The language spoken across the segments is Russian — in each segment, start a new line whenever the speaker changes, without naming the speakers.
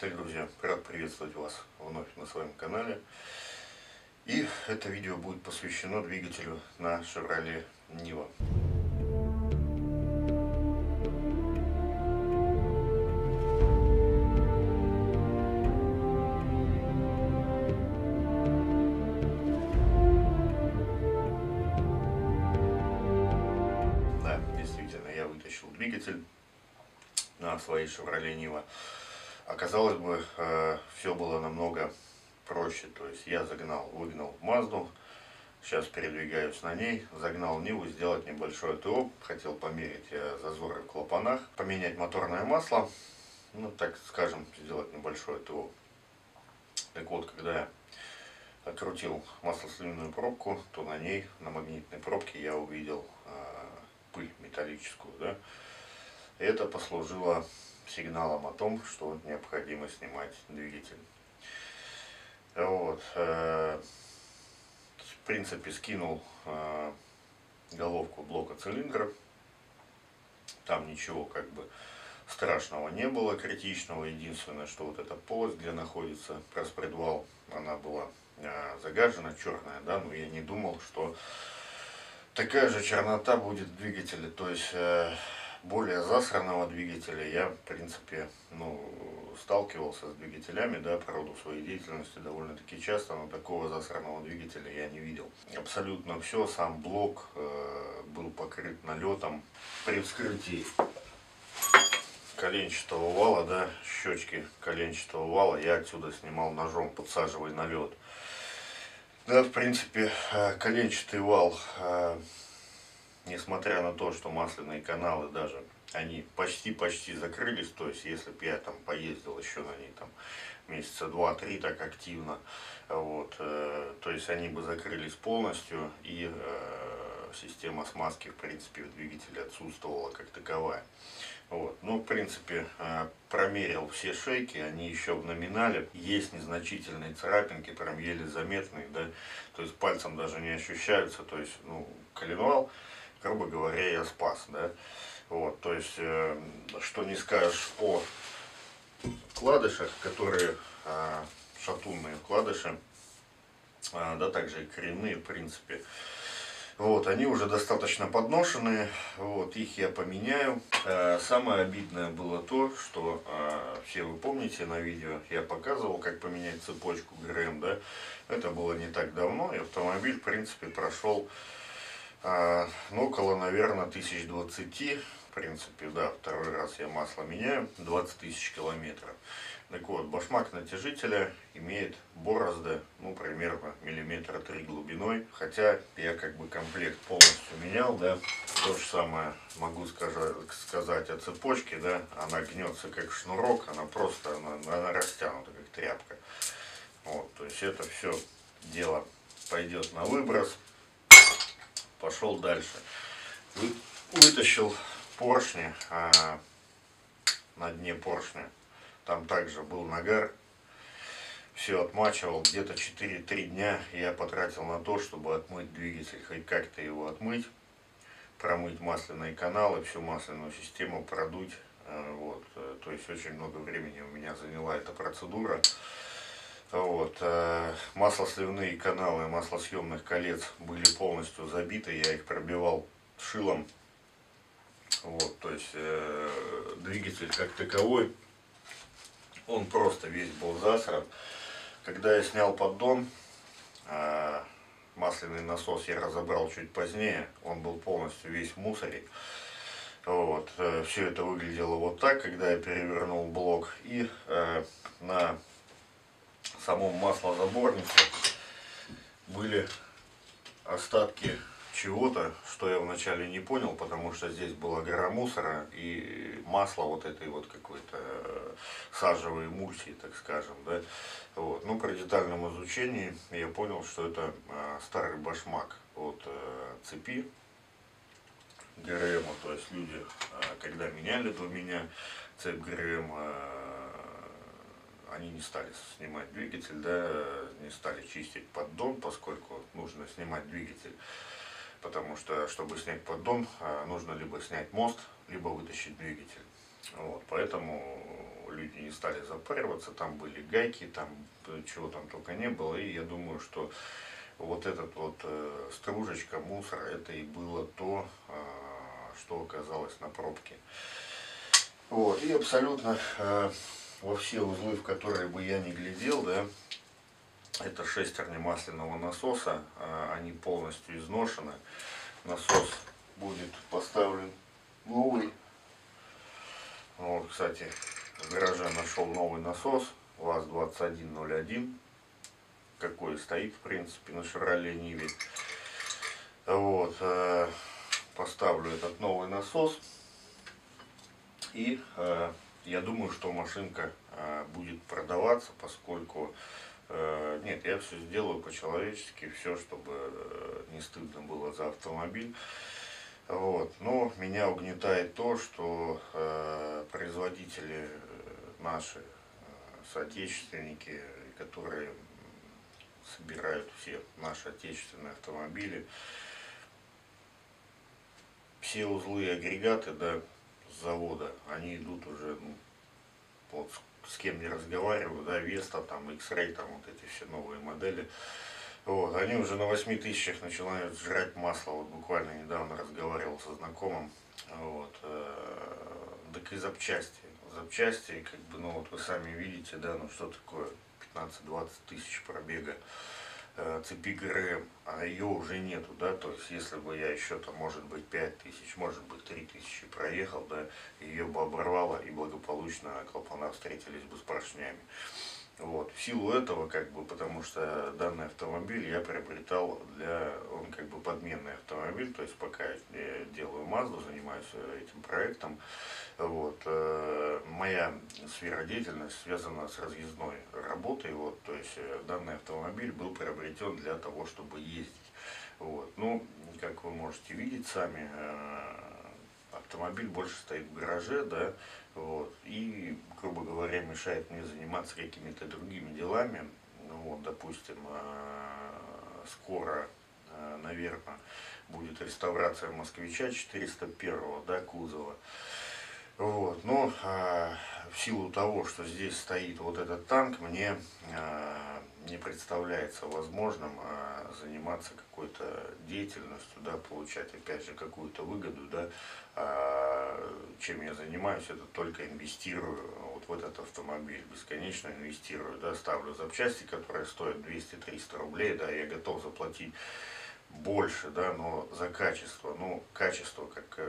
Так, друзья, рад приветствовать вас вновь на своем канале. И это видео будет посвящено двигателю на Chevrolet Niva. Да, действительно, я вытащил двигатель на своей Chevrolet Niva. Оказалось бы, все было намного проще. То есть я выгнал Мазду, сейчас передвигаюсь на ней, загнал Ниву, сделать небольшое ТО, хотел померить зазоры в клапанах, поменять моторное масло, ну так скажем, сделать небольшое ТО. Так вот, когда я открутил маслосливную пробку, то на ней, на магнитной пробке, я увидел пыль металлическую, да. И это послужило сигналом о том, что необходимо снимать двигатель. Вот, в принципе, скинул головку блока цилиндра. Там ничего как бы страшного не было, критичного. Единственное, что вот эта полость, где находится распредвал, она была загажена, черная, да, но я не думал, что такая же чернота будет в двигателе. То есть более засранного двигателя я, в принципе, сталкивался с двигателями, да, по роду своей деятельности довольно-таки часто, но такого засранного двигателя я не видел. Абсолютно все, сам блок был покрыт налетом. При вскрытии коленчатого вала, да, щечки коленчатого вала я отсюда снимал ножом, подсаживая налет. Да, в принципе, коленчатый вал, несмотря на то, что масляные каналы даже, они почти закрылись, то есть если бы я там поездил еще на ней там месяца 2-3 так активно, вот, то есть они бы закрылись полностью, и система смазки, в принципе, в двигателе отсутствовала как таковая. Вот. Ну, в принципе, промерил все шейки, они еще в номинале, есть незначительные царапинки, прям еле заметные, да, то есть пальцем даже не ощущаются, то есть, коленвал, грубо говоря, я спас, да, вот, то есть, что не скажешь о вкладышах, которые шатунные вкладыши, да, также и коренные, в принципе. Вот, они уже достаточно подношенные, вот, их я поменяю. Самое обидное было то, что, все вы помните, на видео я показывал, как поменять цепочку ГРМ, да, это было не так давно, и автомобиль, в принципе, прошел, около, наверное, 1020, в принципе, да, второй раз я масло меняю, 20 тысяч километров. Так вот, башмак натяжителя имеет борозды, примерно миллиметра 3 глубиной, хотя я как бы комплект полностью менял, да. То же самое могу сказать о цепочке, да, она гнется как шнурок, она просто, она растянута как тряпка. Вот, то есть это все дело пойдет на выброс. Пошел дальше. Вытащил поршни, на дне поршня там также был нагар. Все отмачивал. Где-то 4-3 дня я потратил на то, чтобы отмыть двигатель, хоть как-то его отмыть, промыть масляные каналы, всю масляную систему продуть. Вот. То есть очень много времени у меня заняла эта процедура. Вот. Маслосливные каналы маслосъемных колец были полностью забиты, я их пробивал шилом. Вот. То есть двигатель как таковой, он просто весь был засран. Когда я снял поддон, масляный насос я разобрал чуть позднее, он был полностью весь в мусоре. Вот. Все это выглядело вот так, когда я перевернул блок. И на самом маслозаборнике были остатки чего-то, что я вначале не понял, потому что здесь была гора мусора и масло вот этой вот какой-то сажевой эмульсии, так скажем, да. Вот. Ну, при детальном изучении я понял, что это старый башмак от цепи ГРМ, то есть люди, когда меняли до меня цепь ГРМ, они не стали снимать двигатель, да, не стали чистить поддон, поскольку нужно снимать двигатель. Потому что, чтобы снять поддон, нужно либо снять мост, либо вытащить двигатель. Вот, поэтому чтобы люди не стали запариваться. Там были гайки, там чего там только не было. И я думаю, что вот этот вот стружечка, мусор, это и было то, что оказалось на пробке. Вот, и абсолютно во все узлы, в которые бы я не глядел, да, это шестерни масляного насоса, они полностью изношены. Насос будет поставлен новый. Вот, кстати, в гараже нашел новый насос ВАЗ-2101, какой стоит, в принципе, на Шевроле Ниве. Вот, поставлю этот новый насос, и я думаю, что машинка будет продаваться, поскольку нет, я все сделаю по-человечески, все, чтобы не стыдно было за автомобиль. Вот. Но меня угнетает то, что производители наши, соотечественники, которые собирают все наши отечественные автомобили, все узлы и агрегаты, да, с завода, они идут уже, ну, вот с кем не разговариваю, да, Веста, там, X-Ray, там, вот эти все новые модели, вот, они уже на 8000 начинают жрать масло. Вот буквально недавно разговаривал со знакомым, вот, так и запчасти, как бы, ну, вот вы сами видите, да, ну, что такое 15-20 тысяч пробега цепи ГРМ, а ее уже нету, да, то есть если бы я еще там, может быть, 5000, может быть, 3000 проехал, да, ее бы оборвало и благополучно клапана встретились бы с поршнями. Вот. В силу этого, как бы, потому что данный автомобиль я приобретал он как бы подменный автомобиль, то есть пока я делаю Мазду, занимаюсь этим проектом, вот, моя сфера деятельности связана с разъездной работой, вот, то есть данный автомобиль был приобретен для того, чтобы ездить. Вот. Ну, как вы можете видеть сами, автомобиль больше стоит в гараже, да, вот, и, грубо говоря, мешает мне заниматься какими-то другими делами. Ну, вот, допустим, скоро, наверное, будет реставрация Москвича 401, да, кузова. Вот, но в силу того, что здесь стоит вот этот танк, мне не представляется возможным заниматься какой-то деятельностью, да, получать опять же какую-то выгоду, да, чем я занимаюсь, это только инвестирую вот в этот автомобиль, бесконечно инвестирую, да, ставлю запчасти, которые стоят 200-300 рублей, да, я готов заплатить больше, да, но за качество, ну, качества, как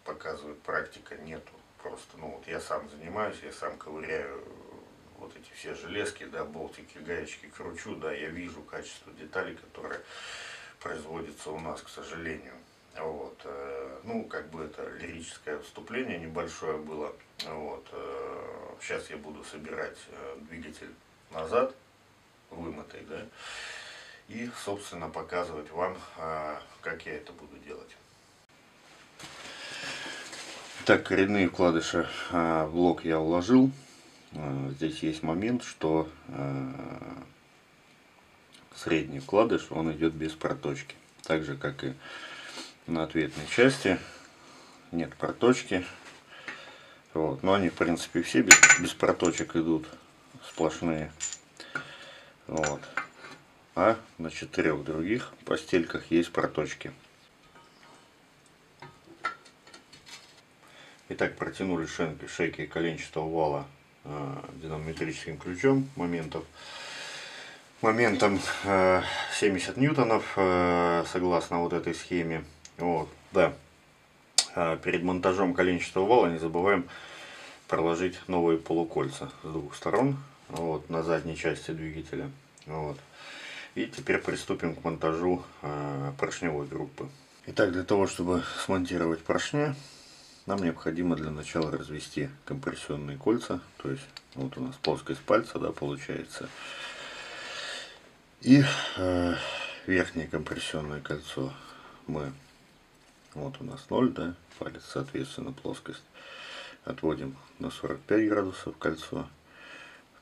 показывает практика, нету. Просто, ну, вот я сам занимаюсь, я сам ковыряю вот эти все железки, да, болтики, гаечки кручу, да, я вижу качество деталей, которые производятся у нас, к сожалению. Вот, ну, как бы это лирическое вступление небольшое было. Вот, сейчас я буду собирать двигатель назад, вымытый, да, и, собственно, показывать вам, как я это буду делать. Так, коренные вкладыши в блок я уложил. Здесь есть момент, что средний вкладыш, он идет без проточки. Так же, как и на ответной части нет проточки. Вот. Но они, в принципе, все без проточек идут, сплошные. Вот. А на 4 других постельках есть проточки. Итак, протянули шейки коленчатого вала динамометрическим ключом моментом 70 ньютонов, согласно вот этой схеме. Вот, да. Перед монтажом коленчатого вала не забываем проложить новые полукольца с двух сторон, вот, на задней части двигателя. Вот. И теперь приступим к монтажу поршневой группы. Итак, для того, чтобы смонтировать поршня, нам необходимо для начала развести компрессионные кольца. То есть вот у нас плоскость пальца, да, получается. И верхнее компрессионное кольцо вот у нас 0, да, палец, соответственно, плоскость. Отводим на 45 градусов кольцо.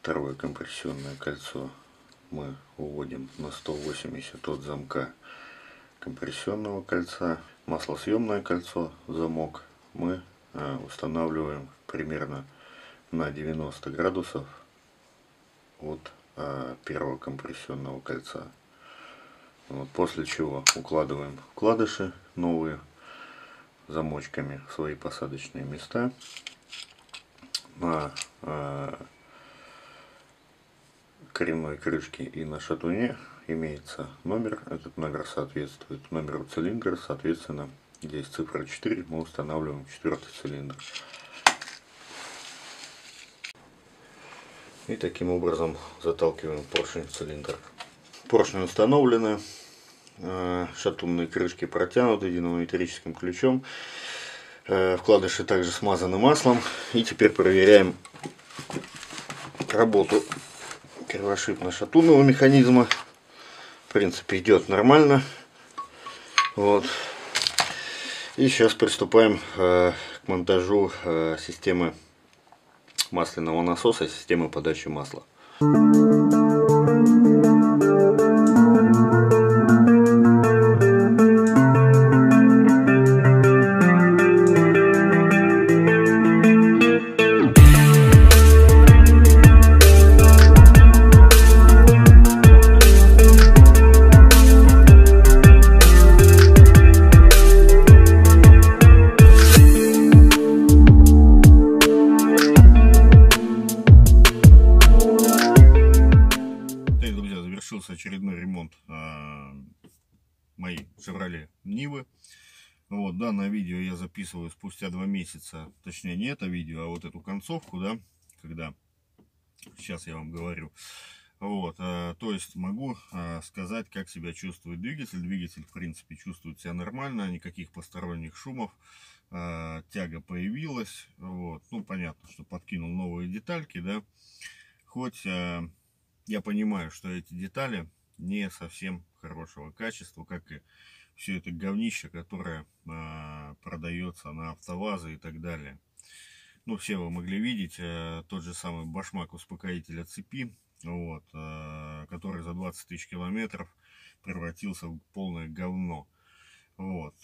Второе компрессионное кольцо мы уводим на 180 от замка компрессионного кольца. Маслосъемное кольцо, замок, мы устанавливаем примерно на 90 градусов от первого компрессионного кольца. Вот, после чего укладываем вкладыши новые замочками в свои посадочные места. На коренной крышке и на шатуне имеется номер. Этот номер соответствует номеру цилиндра. Соответственно, здесь цифра 4. Мы устанавливаем 4-й цилиндр. И таким образом заталкиваем поршень в цилиндр. Поршни установлены. Шатунные крышки протянуты динамометрическим ключом. Вкладыши также смазаны маслом. И теперь проверяем работу кривошипно-шатунного механизма. В принципе, идет нормально. Вот. И сейчас приступаем к монтажу системы масляного насоса, системы подачи масла. Очередной ремонт моей Chevrolet Нивы. Вот, данное видео я записываю спустя 2 месяца, точнее не это видео, а вот эту концовку, да, когда сейчас я вам говорю. Вот, то есть могу сказать, как себя чувствует двигатель. Двигатель, в принципе, чувствует себя нормально, никаких посторонних шумов, тяга появилась. Вот, ну, понятно, что подкинул новые детальки, да, хоть я понимаю, что эти детали не совсем хорошего качества, как и все это говнище, которое продается на АвтоВАЗы и так далее. Ну, все вы могли видеть тот же самый башмак успокоителя цепи, вот, который за 20 тысяч километров превратился в полное говно. Вот,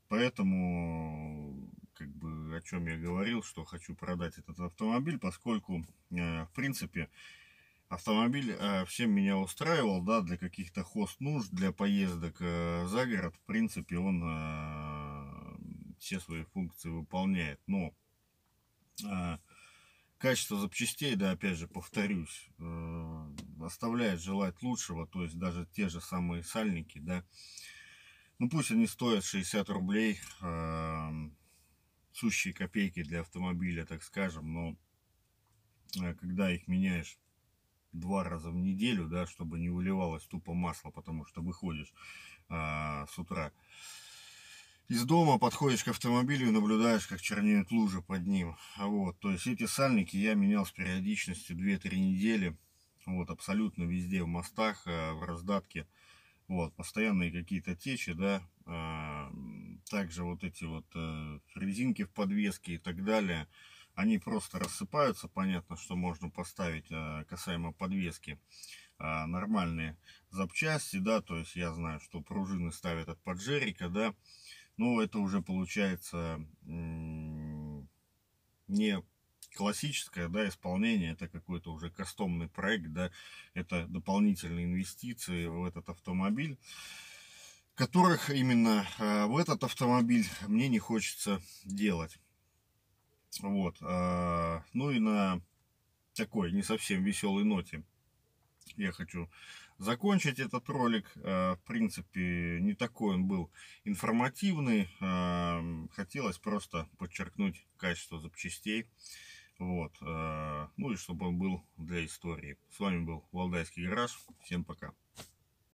поэтому, как бы, о чем я говорил, что хочу продать этот автомобиль, поскольку, в принципе, автомобиль всем меня устраивал, да, для каких-то хост-нужд, для поездок за город. В принципе, он все свои функции выполняет. Но качество запчастей, да, опять же, повторюсь, оставляет желать лучшего. То есть даже те же самые сальники, да, ну пусть они стоят 60 рублей, сущие копейки для автомобиля, так скажем, но когда их меняешь 2 раза в неделю, да, чтобы не выливалось тупо масло, потому что выходишь с утра из дома, подходишь к автомобилю и наблюдаешь, как чернеют лужи под ним. Вот, то есть эти сальники я менял с периодичностью 2-3 недели, вот, абсолютно везде, в мостах, в раздатке, вот, постоянные какие-то течи, да, также вот эти вот резинки в подвеске и так далее. Они просто рассыпаются. Понятно, что можно поставить касаемо подвески нормальные запчасти, да, то есть я знаю, что пружины ставят от поджерика, да, но это уже получается не классическое, да, исполнение, это какой-то уже кастомный проект, да, это дополнительные инвестиции в этот автомобиль, которых именно в этот автомобиль мне не хочется делать. Вот, ну и на такой не совсем веселой ноте я хочу закончить этот ролик. В принципе, не такой он был информативный, хотелось просто подчеркнуть качество запчастей, вот, ну и чтобы он был для истории. С вами был Валдайский гараж, всем пока.